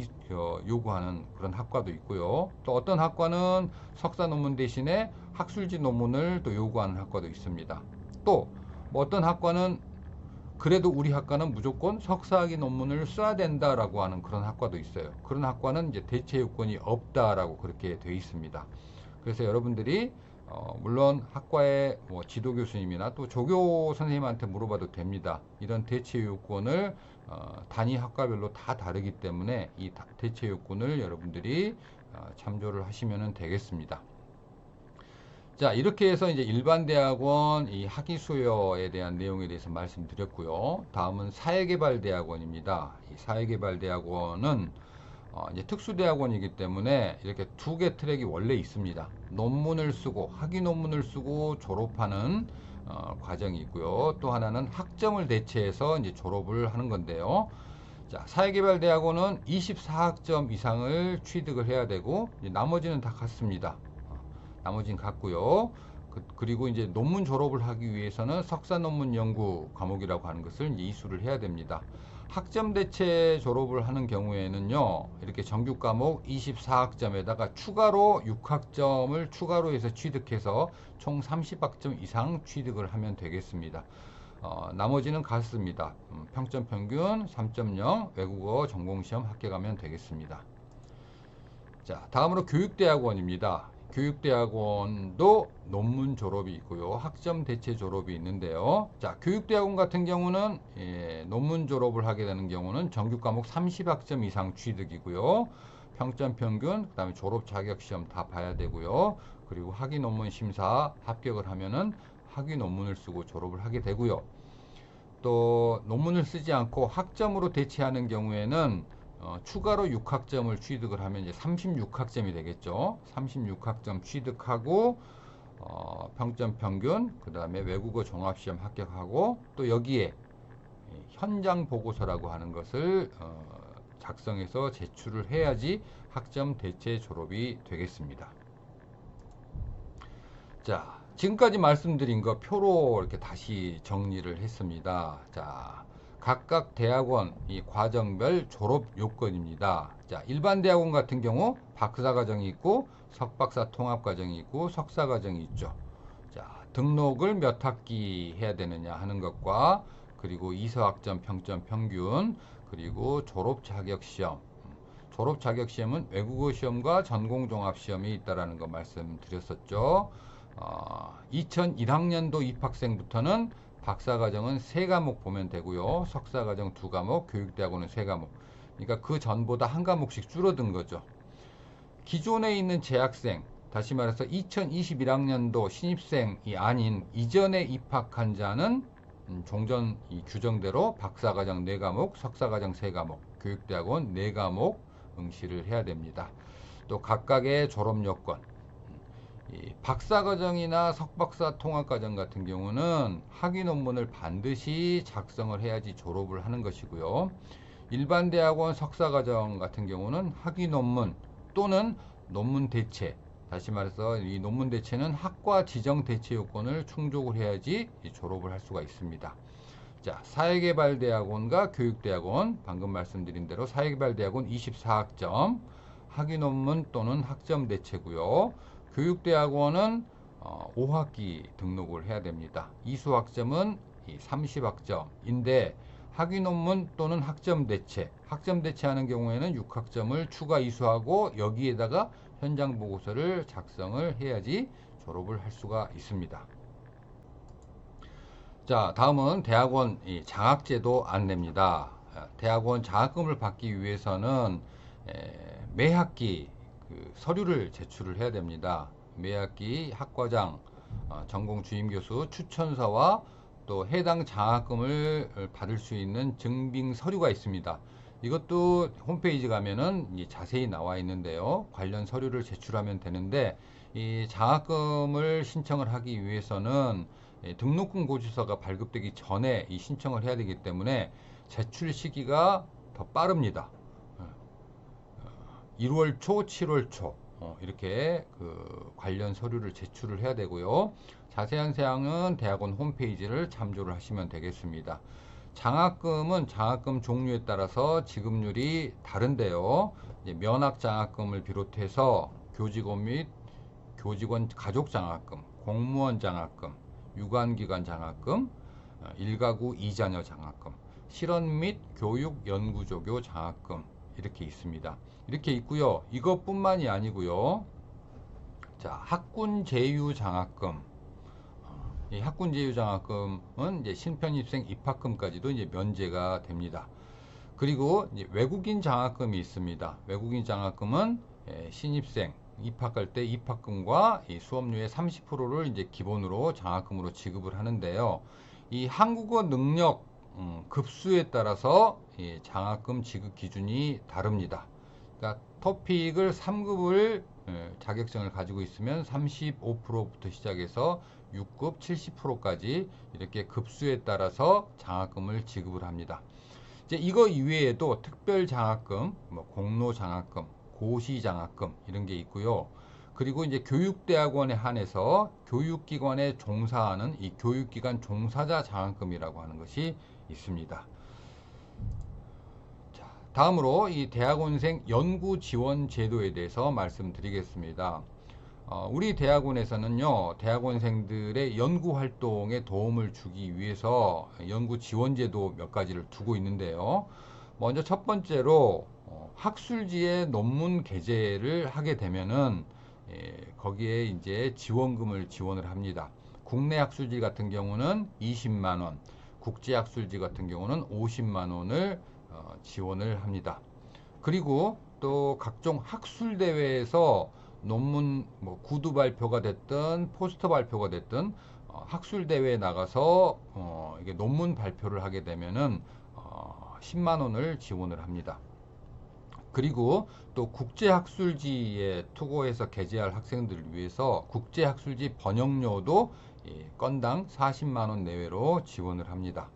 요구하는 그런 학과도 있고요. 또 어떤 학과는 석사 논문 대신에 학술지 논문을 또 요구하는 학과도 있습니다. 또 뭐 어떤 학과는 그래도 우리 학과는 무조건 석사학위 논문을 써야 된다라고 하는 그런 학과도 있어요. 그런 학과는 이제 대체 요건이 없다라고 그렇게 되어 있습니다. 그래서 여러분들이 물론 학과의 뭐 지도 교수님이나 또 조교 선생님한테 물어봐도 됩니다. 이런 대체 요건을 단위 학과별로 다 다르기 때문에 이 대체 요건을 여러분들이 참조를 하시면 되겠습니다. 자, 이렇게 해서 이제 일반 대학원 이 학위 수여에 대한 내용에 대해서 말씀드렸고요. 다음은 사회개발대학원입니다. 이 사회개발대학원은 이제 특수대학원이기 때문에 이렇게 두 개 트랙이 원래 있습니다. 논문을 쓰고 학위 논문을 쓰고 졸업하는 과정이 있고요. 또 하나는 학점을 대체해서 이제 졸업을 하는 건데요. 자, 사회개발대학원은 24학점 이상을 취득을 해야 되고, 나머지는 다 같습니다. 나머지는 같고요. 그리고 이제 논문 졸업을 하기 위해서는 석사 논문 연구 과목이라고 하는 것을 이제 이수를 해야 됩니다. 학점 대체 졸업을 하는 경우에는요, 이렇게 정규 과목 24학점에다가 추가로 6학점을 추가로 해서 취득해서 총 30학점 이상 취득을 하면 되겠습니다. 나머지는 같습니다. 평점 평균 3.0, 외국어 전공시험 합격하면 되겠습니다. 자, 다음으로 교육대학원입니다. 교육대학원도 논문 졸업이 있고요. 학점 대체 졸업이 있는데요. 자, 교육대학원 같은 경우는 논문 졸업을 하게 되는 경우는 정규 과목 30학점 이상 취득이고요. 평점 평균, 그다음에 졸업 자격시험 다 봐야 되고요. 그리고 학위 논문 심사 합격을 하면은 학위 논문을 쓰고 졸업을 하게 되고요. 또 논문을 쓰지 않고 학점으로 대체하는 경우에는 추가로 6학점을 취득을 하면 이제 36학점이 되겠죠. 36학점 취득하고 평점 평균, 그 다음에 외국어 종합시험 합격하고, 또 여기에 현장 보고서라고 하는 것을 작성해서 제출을 해야지 학점 대체 졸업이 되겠습니다. 자, 지금까지 말씀드린 거 표로 이렇게 다시 정리를 했습니다. 자, 각각 대학원 이 과정별 졸업 요건입니다. 자, 일반 대학원 같은 경우 박사 과정이 있고 석박사 통합 과정이 있고 석사 과정이 있죠. 자, 등록을 몇 학기 해야 되느냐 하는 것과, 그리고 이서학점 평점 평균, 그리고 졸업 자격 시험. 졸업 자격 시험은 외국어 시험과 전공 종합 시험이 있다라는 거 말씀드렸었죠. 2001학년도 입학생부터는 박사과정은 3과목 보면 되고요. 석사과정 2과목, 교육대학원은 3과목. 그러니까 그 전보다 한 과목씩 줄어든 거죠. 기존에 있는 재학생, 다시 말해서 2021학년도 신입생이 아닌 이전에 입학한 자는 종전 이 규정대로 박사과정 4과목, 석사과정 3과목, 교육대학원 4과목 응시를 해야 됩니다. 또 각각의 졸업 요건, 이 박사과정이나 석박사 통합과정 같은 경우는 학위 논문을 반드시 작성을 해야지 졸업을 하는 것이고요. 일반 대학원 석사과정 같은 경우는 학위 논문 또는 논문 대체, 다시 말해서 이 논문 대체는 학과 지정 대체 요건을 충족을 해야지 졸업을 할 수가 있습니다. 자, 사회개발대학원과 교육대학원, 방금 말씀드린 대로 사회개발대학원 24학점, 학위 논문 또는 학점 대체고요. 교육대학원은 5학기 등록을 해야 됩니다. 이수학점은 30학점인데 학위 논문 또는 학점 대체하는 경우에는 6학점을 추가 이수하고 여기에다가 현장 보고서를 작성을 해야지 졸업을 할 수가 있습니다. 자, 다음은 대학원 장학제도 안내입니다. 대학원 장학금을 받기 위해서는 매 학기 그 서류를 제출을 해야 됩니다. 매 학기 학과장, 전공 주임교수 추천서와 또 해당 장학금을 받을 수 있는 증빙 서류가 있습니다. 이것도 홈페이지 가면은 자세히 나와 있는데요. 관련 서류를 제출하면 되는데 이 장학금을 신청을 하기 위해서는 등록금 고지서가 발급되기 전에 이 신청을 해야 되기 때문에 제출 시기가 더 빠릅니다. 1월 초, 7월 초 이렇게 그 관련 서류를 제출을 해야 되고요. 자세한 사항은 대학원 홈페이지를 참조를 하시면 되겠습니다. 장학금은 장학금 종류에 따라서 지급률이 다른데요. 면학 장학금을 비롯해서 교직원 및 교직원 가족 장학금, 공무원 장학금, 유관기관 장학금, 일가구 이자녀 장학금, 실원 및 교육 연구조교 장학금 이렇게 있습니다. 이렇게 있고요. 이것뿐만이 아니고요. 자, 학군 제휴 장학금. 이 학군 제휴 장학금은 이제 신편입생 입학금까지도 이제 면제가 됩니다. 그리고 이제 외국인 장학금이 있습니다. 외국인 장학금은 신입생 입학할 때 입학금과 이 수업료의 30%를 이제 기본으로 장학금으로 지급을 하는데요. 이 한국어 능력 급수에 따라서 이 장학금 지급 기준이 다릅니다. 그러니까 토픽을 3급을 자격증을 가지고 있으면 35%부터 시작해서 6급 70%까지 이렇게 급수에 따라서 장학금을 지급을 합니다. 이제 이거 이외에도 특별 장학금, 뭐 공로 장학금, 고시 장학금 이런 게 있고요. 그리고 이제 교육대학원에 한해서 교육기관에 종사하는 이 교육기관 종사자 장학금이라고 하는 것이 있습니다. 자, 다음으로 이 대학원생 연구 지원 제도에 대해서 말씀드리겠습니다. 우리 대학원에서는요, 대학원생들의 연구 활동에 도움을 주기 위해서 연구 지원 제도 몇 가지를 두고 있는데요. 먼저 첫 번째로 학술지에 논문 게재를 하게 되면은 거기에 이제 지원금을 지원을 합니다. 국내 학술지 같은 경우는 20만 원, 국제 학술지 같은 경우는 50만 원을 지원을 합니다. 그리고 또 각종 학술 대회에서 논문 뭐 구두 발표가 됐든 포스터 발표가 됐든 학술 대회에 나가서 이게 논문 발표를 하게 되면은 10만 원을 지원을 합니다. 그리고 또 국제학술지에 투고해서 게재할 학생들을 위해서 국제학술지 번역료도 건당 40만 원 내외로 지원을 합니다.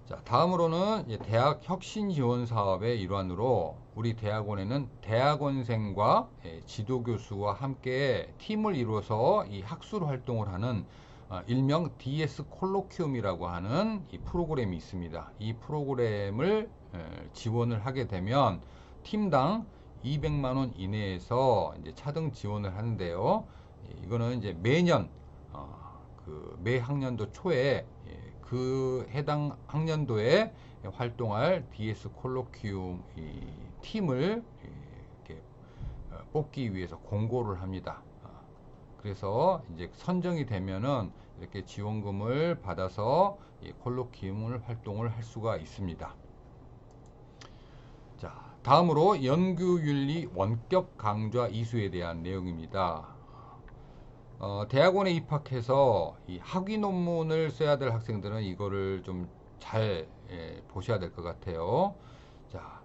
자, 다음으로는 대학 혁신 지원 사업의 일환으로 우리 대학원에는 대학원생과 지도교수와 함께 팀을 이루어서 이 학술 활동을 하는 일명 DS 콜로퀴움이라고 하는 이 프로그램이 있습니다. 이 프로그램을 지원을 하게 되면 팀당 200만 원 이내에서 이제 차등 지원을 하는데요. 이거는 이제 매년 매 학년도 초에 그 해당 학년도에 활동할 DS 콜로퀴움 팀을 이렇게 뽑기 위해서 공고를 합니다. 그래서 이제 선정이 되면은 이렇게 지원금을 받아서 콜로퀴움 활동을 할 수가 있습니다. 자, 다음으로 연구윤리 원격 강좌 이수에 대한 내용입니다. 대학원에 입학해서 이 학위 논문을 써야 될 학생들은 이거를 좀 잘 보셔야 될 것 같아요. 자,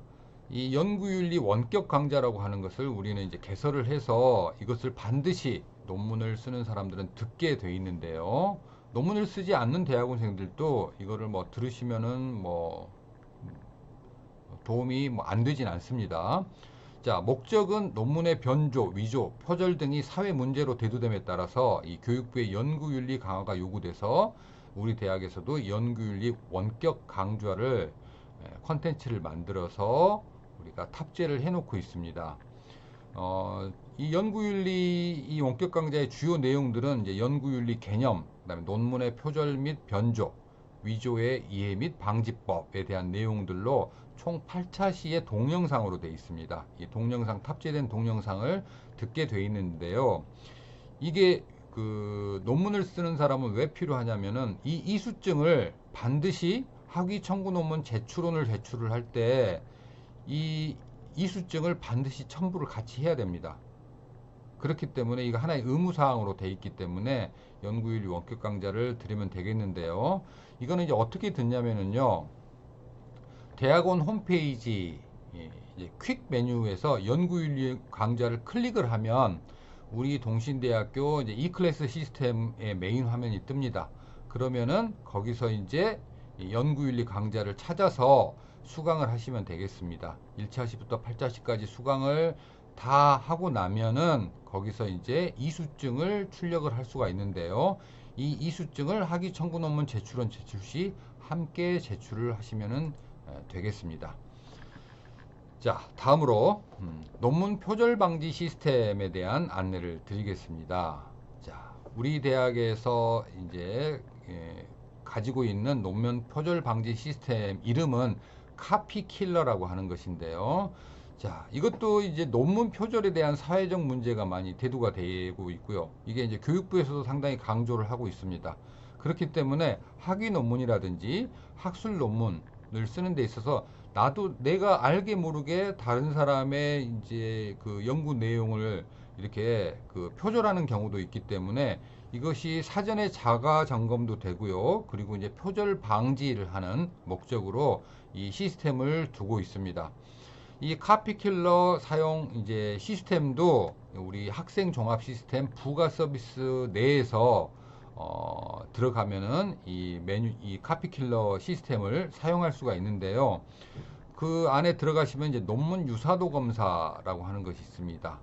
이 연구윤리 원격 강좌라고 하는 것을 우리는 이제 개설을 해서 이것을 반드시 논문을 쓰는 사람들은 듣게 돼 있는데요. 논문을 쓰지 않는 대학원생들도 이거를 뭐 들으시면은 뭐 도움이 뭐 안 되진 않습니다. 자, 목적은 논문의 변조, 위조, 표절 등이 사회 문제로 대두됨에 따라서 이 교육부의 연구윤리 강화가 요구돼서 우리 대학에서도 연구윤리 원격 강좌를 컨텐츠를 만들어서 우리가 탑재를 해놓고 있습니다. 이 연구윤리 이 원격 강좌의 주요 내용들은 이제 연구윤리 개념, 그다음에 논문의 표절 및 변조, 위조의 이해 및 방지법에 대한 내용들로 총 8차 시의 동영상으로 되어 있습니다. 이 동영상 탑재된 동영상을 듣게 되어 있는데요. 이게 그 논문을 쓰는 사람은 왜 필요하냐면은 이 이수증을 반드시 학위 청구 논문 제출원을 제출을 할 때 이 이수증을 반드시 첨부를 같이 해야 됩니다. 그렇기 때문에 이거 하나의 의무사항으로 돼 있기 때문에 연구윤리 원격 강좌를 들으면 되겠는데요. 이거는 이제 어떻게 듣냐면은요. 대학원 홈페이지 이제 퀵 메뉴에서 연구윤리 강좌를 클릭을 하면 우리 동신대학교 이제 e클래스 시스템의 메인 화면이 뜹니다. 그러면은 거기서 이제 연구윤리 강좌를 찾아서 수강을 하시면 되겠습니다. 1차시부터 8차시까지 수강을 다 하고 나면은 거기서 이제 이수증을 출력을 할 수가 있는데요. 이 이수증을 학위 청구 논문 제출원 제출 시 함께 제출을 하시면은 되겠습니다. 자, 다음으로 논문 표절 방지 시스템에 대한 안내를 드리겠습니다. 자, 우리 대학에서 이제 가지고 있는 논문 표절 방지 시스템 이름은 카피킬러라고 하는 것인데요. 자, 이것도 이제 논문 표절에 대한 사회적 문제가 많이 대두가 되고 있고요. 이게 이제 교육부에서도 상당히 강조를 하고 있습니다. 그렇기 때문에 학위 논문이라든지 학술 논문을 쓰는 데 있어서 나도 내가 알게 모르게 다른 사람의 이제 그 연구 내용을 이렇게 그 표절하는 경우도 있기 때문에 이것이 사전에 자가 점검도 되고요. 그리고 이제 표절 방지를 하는 목적으로 이 시스템을 두고 있습니다. 이 카피킬러 사용 이제 시스템도 우리 학생 종합 시스템 부가 서비스 내에서 들어가면은 이 카피킬러 시스템을 사용할 수가 있는데요. 그 안에 들어가시면 이제 논문 유사도 검사라고 하는 것이 있습니다.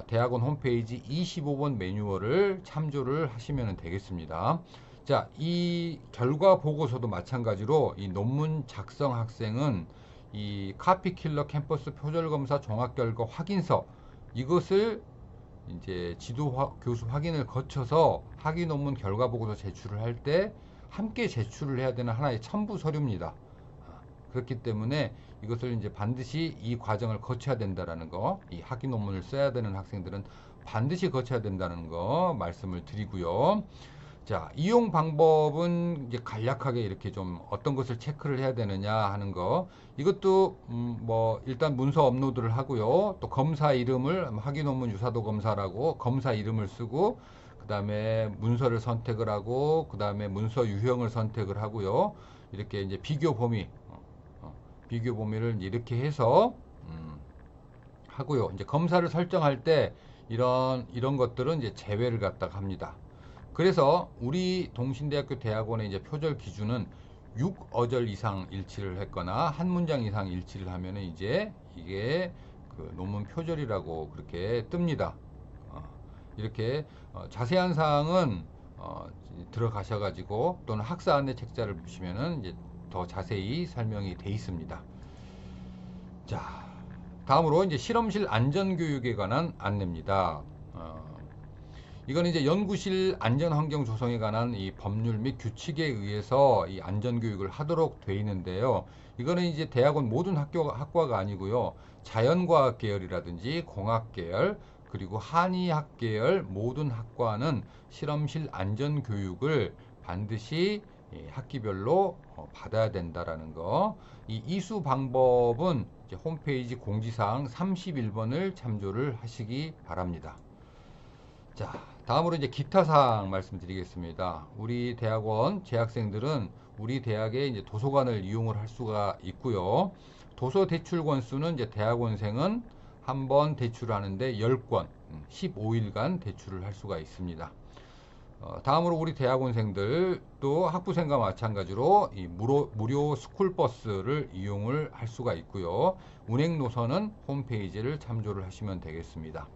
대학원 홈페이지 25번 매뉴얼을 참조를 하시면 되겠습니다. 자, 이 결과 보고서도 마찬가지로 이 논문 작성 학생은 이 카피킬러 캠퍼스 표절 검사 종합 결과 확인서 이것을 이제 지도 교수 확인을 거쳐서 학위 논문 결과 보고서 제출을 할 때 함께 제출을 해야 되는 하나의 첨부 서류입니다. 그렇기 때문에 이것을 이제 반드시 이 과정을 거쳐야 된다라는 거, 이 학위 논문을 써야 되는 학생들은 반드시 거쳐야 된다는 거 말씀을 드리고요. 자, 이용 방법은 이제 간략하게 이렇게 좀 어떤 것을 체크를 해야 되느냐 하는 거. 이것도 뭐 일단 문서 업로드를 하고요. 또 검사 이름을 학위 논문 유사도 검사라고 검사 이름을 쓰고 그다음에 문서를 선택을 하고 그다음에 문서 유형을 선택을 하고요. 이렇게 이제 비교 범위를 이렇게 해서 하고요. 이제 검사를 설정할 때 이런 것들은 이제 제외를 갖다가 합니다. 그래서 우리 동신대학교 대학원의 이제 표절 기준은 6어절 이상 일치를 했거나 한 문장 이상 일치를 하면은 이제 이게 그 논문 표절이라고 그렇게 뜹니다. 이렇게 자세한 사항은 들어가셔가지고 또는 학사 안내 책자를 보시면은 이제 더 자세히 설명이 돼 있습니다. 자, 다음으로 이제 실험실 안전교육에 관한 안내입니다. 이거는 이제 연구실 안전환경 조성에 관한 이 법률 및 규칙에 의해서 이 안전교육을 하도록 되어 있는데요. 이거는 이제 대학원 모든 학과가 아니고요. 자연과학 계열이라든지 공학 계열, 그리고 한의학 계열 모든 학과는 실험실 안전교육을 반드시 학기별로 받아야 된다라는 거. 이 이수 방법은 이제 홈페이지 공지사항 31번을 참조를 하시기 바랍니다. 자, 다음으로 이제 기타 사항 말씀드리겠습니다. 우리 대학원 재학생들은 우리 대학의 이제 도서관을 이용을 할 수가 있고요. 도서 대출 권수는 이제 대학원생은 한 번 대출하는데 10권, 15일간 대출을 할 수가 있습니다. 다음으로 우리 대학원생들도 학부생과 마찬가지로 이 무료 스쿨버스를 이용을 할 수가 있고요. 운행 노선은 홈페이지를 참조를 하시면 되겠습니다.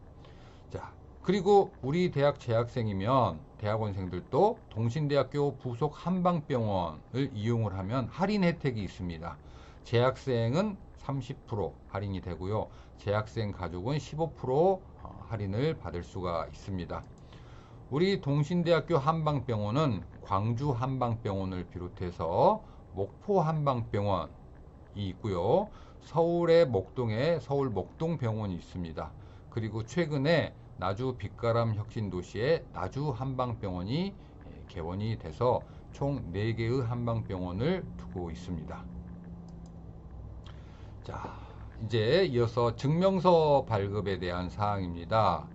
자, 그리고 우리 대학 재학생이면 대학원생들도 동신대학교 부속 한방병원을 이용을 하면 할인 혜택이 있습니다. 재학생은 30% 할인이 되고요. 재학생 가족은 15% 할인을 받을 수가 있습니다. 우리 동신대학교 한방병원은 광주 한방병원을 비롯해서 목포 한방병원이 있고요. 서울의 목동에 서울 목동병원이 있습니다. 그리고 최근에 나주 빛가람 혁신도시에 나주 한방병원이 개원이 돼서 총 4개의 한방병원을 두고 있습니다. 자, 이제 이어서 증명서 발급에 대한 사항입니다.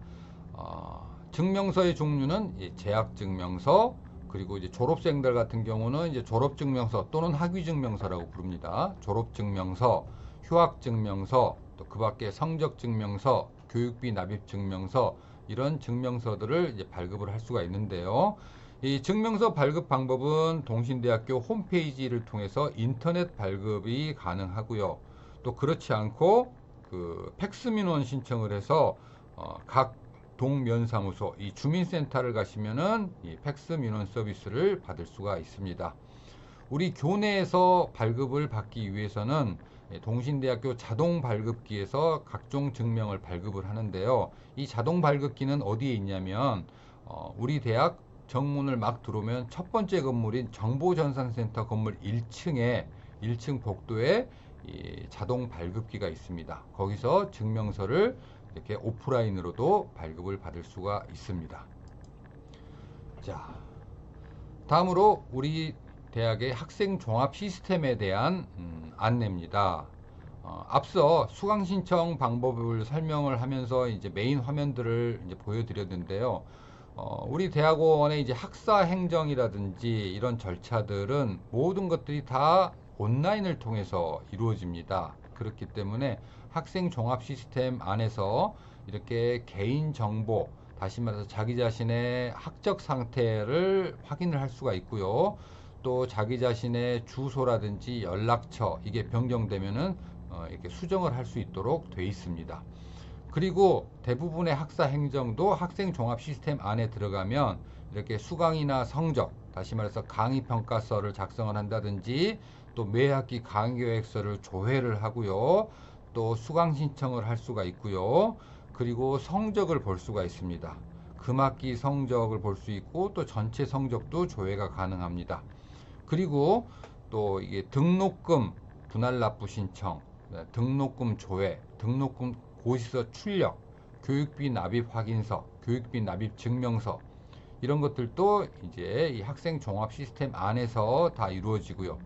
증명서의 종류는 재학증명서, 그리고 이제 졸업생들 같은 경우는 이제 졸업증명서 또는 학위증명서라고 부릅니다. 졸업증명서, 휴학증명서, 또 그 밖에 성적증명서, 교육비 납입증명서, 이런 증명서들을 이제 발급을 할 수가 있는데요. 이 증명서 발급 방법은 동신대학교 홈페이지를 통해서 인터넷 발급이 가능하고요. 또 그렇지 않고 그 팩스 민원 신청을 해서 각 동면사무소, 이 주민센터를 가시면은 이 팩스 민원 서비스를 받을 수가 있습니다. 우리 교내에서 발급을 받기 위해서는 동신대학교 자동 발급기에서 각종 증명을 발급을 하는데요. 이 자동 발급기는 어디에 있냐면 우리 대학 정문을 막 들어오면 첫 번째 건물인 정보전산센터 건물 1층에 1층 복도에 이 자동 발급기가 있습니다. 거기서 증명서를 이렇게 오프라인으로도 발급을 받을 수가 있습니다. 자, 다음으로 우리 대학의 학생 종합 시스템에 대한 안내입니다. 앞서 수강 신청 방법을 설명을 하면서 이제 메인 화면들을 이제 보여드렸는데요. 우리 대학원의 이제 학사 행정이라든지 이런 절차들은 모든 것들이 다 온라인을 통해서 이루어집니다. 그렇기 때문에 학생 종합 시스템 안에서 이렇게 개인 정보, 다시 말해서 자기 자신의 학적 상태를 확인을 할 수가 있고요. 또 자기 자신의 주소라든지 연락처, 이게 변경되면은 이렇게 수정을 할 수 있도록 되어 있습니다. 그리고 대부분의 학사 행정도 학생 종합 시스템 안에 들어가면 이렇게 수강이나 성적, 다시 말해서 강의 평가서를 작성을 한다든지 또 매학기 강의 계획서를 조회를 하고요. 또 수강 신청을 할 수가 있고요. 그리고 성적을 볼 수가 있습니다. 금학기 성적을 볼 수 있고 또 전체 성적도 조회가 가능합니다. 그리고 또 이게 등록금 분할 납부 신청, 등록금 조회, 등록금 고시서 출력, 교육비 납입 확인서, 교육비 납입 증명서, 이런 것들도 이제 이 학생 종합 시스템 안에서 다 이루어지고요.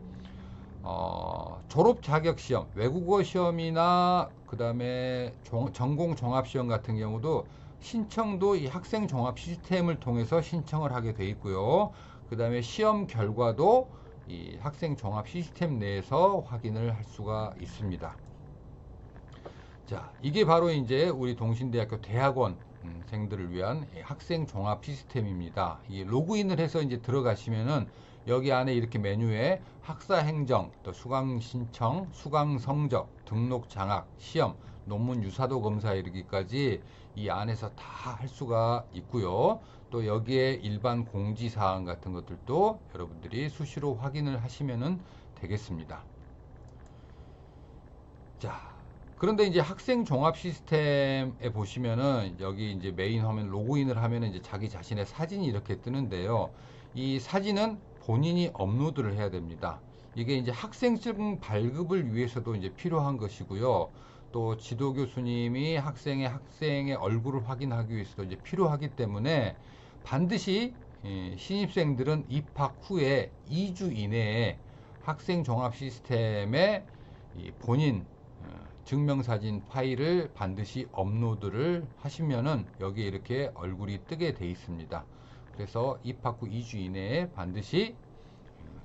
졸업 자격 시험, 외국어 시험이나 그 다음에 전공 종합 시험 같은 경우도 신청도 이 학생 종합 시스템을 통해서 신청을 하게 돼 있고요. 그 다음에 시험 결과도 이 학생 종합 시스템 내에서 확인을 할 수가 있습니다. 자, 이게 바로 이제 우리 동신대학교 대학원생들을 위한 학생 종합 시스템입니다. 이 로그인을 해서 이제 들어가시면은 여기 안에 이렇게 메뉴에 학사 행정, 또 수강 신청, 수강 성적, 등록 장학, 시험, 논문 유사도 검사 이르기까지 이 안에서 다 할 수가 있고요. 또 여기에 일반 공지 사항 같은 것들도 여러분들이 수시로 확인을 하시면 되겠습니다. 자, 그런데 이제 학생 종합 시스템에 보시면은 여기 이제 메인 화면 로그인을 하면은 이제 자기 자신의 사진이 이렇게 뜨는데요. 이 사진은 본인이 업로드를 해야 됩니다. 이게 이제 학생증 발급을 위해서도 이제 필요한 것이고요. 또 지도 교수님이 학생의 얼굴을 확인하기 위해서도 이제 필요하기 때문에 반드시 신입생들은 입학 후에 2주 이내에 학생 종합 시스템에 본인 증명사진 파일을 반드시 업로드를 하시면은 여기에 이렇게 얼굴이 뜨게 돼 있습니다. 그래서 입학 후 2주 이내에 반드시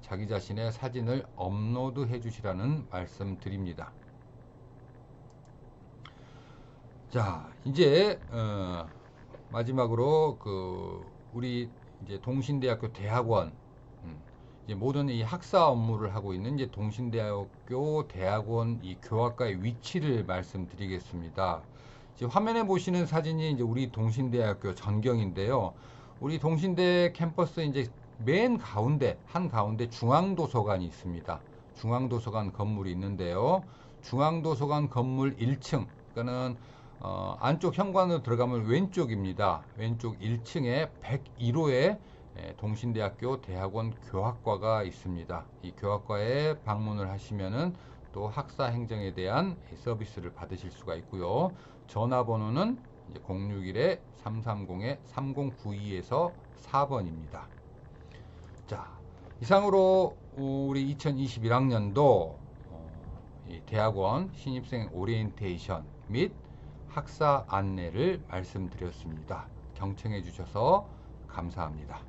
자기 자신의 사진을 업로드 해 주시라는 말씀 드립니다. 자, 이제 마지막으로 우리 이제 동신대학교 대학원 이제 모든 이 학사 업무를 하고 있는 이제 동신대학교 대학원 이 교학과의 위치를 말씀드리겠습니다. 이제 화면에 보시는 사진이 이제 우리 동신대학교 전경인데요. 우리 동신대 캠퍼스 이제 맨 가운데 한가운데 중앙도서관이 있습니다. 중앙도서관 건물이 있는데요. 중앙도서관 건물 1층, 그러니까는 안쪽 현관으로 들어가면 왼쪽입니다. 왼쪽 1층에 101호에 동신대학교 대학원 교학과가 있습니다. 이 교학과에 방문을 하시면은 또 학사 행정에 대한 서비스를 받으실 수가 있고요. 전화번호는 061-330-3092에서 4번입니다. 자, 이상으로 우리 2021학년도 대학원 신입생 오리엔테이션 및 학사 안내를 말씀드렸습니다. 경청해 주셔서 감사합니다.